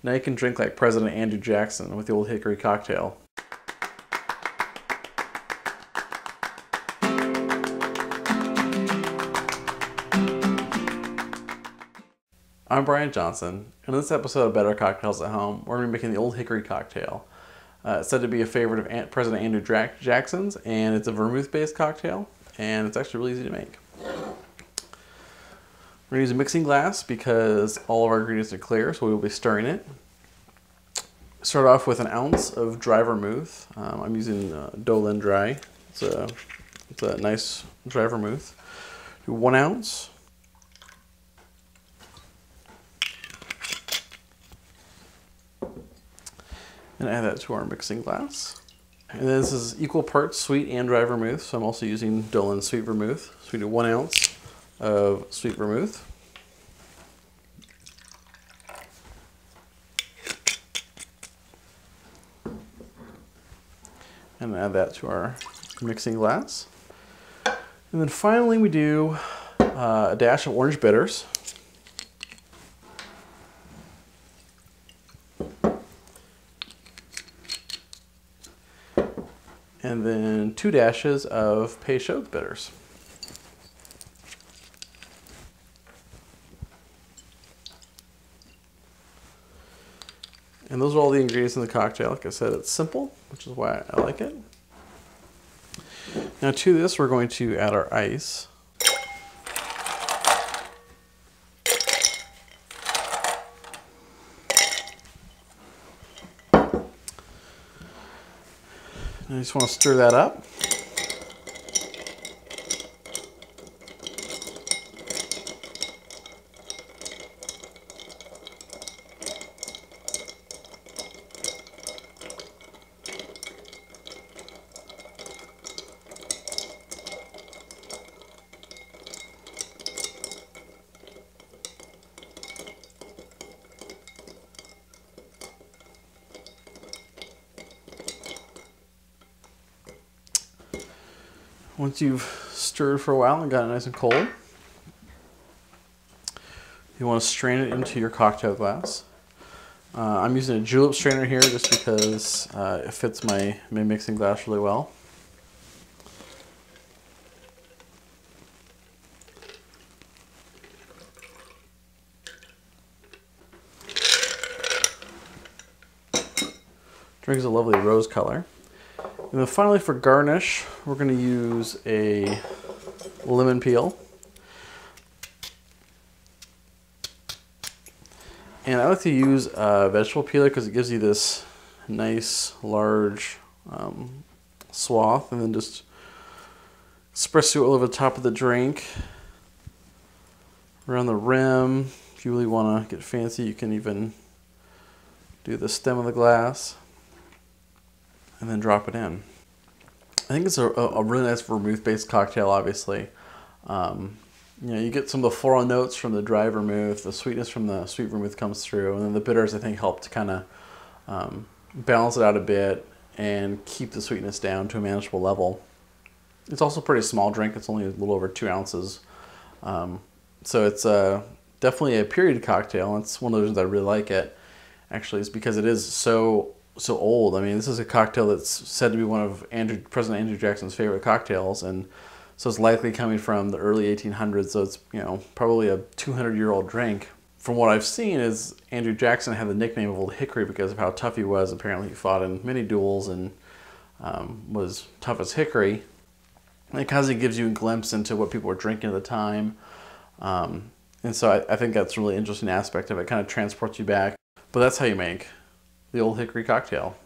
Now you can drink like President Andrew Jackson with the Old Hickory cocktail. I'm Brian Johnson, and in this episode of Better Cocktails at Home, we're going to be making the Old Hickory cocktail. It's said to be a favorite of President Andrew Jackson's, and it's a vermouth-based cocktail, and it's actually really easy to make. We're going to use a mixing glass because all of our ingredients are clear, so we will be stirring it. Start off with an ounce of dry vermouth. I'm using Dolin Dry. It's a nice dry vermouth. Do 1 ounce. And add that to our mixing glass. And then this is equal parts sweet and dry vermouth, so I'm also using Dolin Sweet Vermouth. So we do 1 ounce of sweet vermouth. And add that to our mixing glass. And then finally we do a dash of orange bitters. And then 2 dashes of Peychaud bitters. And those are all the ingredients in the cocktail. Like I said, it's simple, which is why I like it. Now to this, we're going to add our ice. I just want to stir that up. Once you've stirred for a while and got it nice and cold, you want to strain it into your cocktail glass. I'm using a julep strainer here just because it fits my mixing glass really well. Drink is a lovely rose color. And then finally for garnish, we're going to use a lemon peel. And I like to use a vegetable peeler because it gives you this nice large swath, and then just spread it all over the top of the drink, around the rim. If you really want to get fancy, you can even do the stem of the glass. And then drop it in. I think it's a really nice vermouth-based cocktail, obviously. You get some of the floral notes from the dry vermouth, the sweetness from the sweet vermouth comes through, and then the bitters, I think, help to kind of balance it out a bit and keep the sweetness down to a manageable level. It's also a pretty small drink. It's only a little over 2 ounces. So it's definitely a period cocktail. It's one of the reasons I really like it, actually, is because it is so old. I mean, this is a cocktail that's said to be one of President Andrew Jackson's favorite cocktails, and so it's likely coming from the early 1800s, so it's, probably a 200-year-old drink. From what I've seen is Andrew Jackson had the nickname of Old Hickory because of how tough he was. Apparently he fought in many duels and was tough as hickory. And it kind of gives you a glimpse into what people were drinking at the time. And so I think that's a really interesting aspect of it. It kind of transports you back. But that's how you make the Old Hickory cocktail.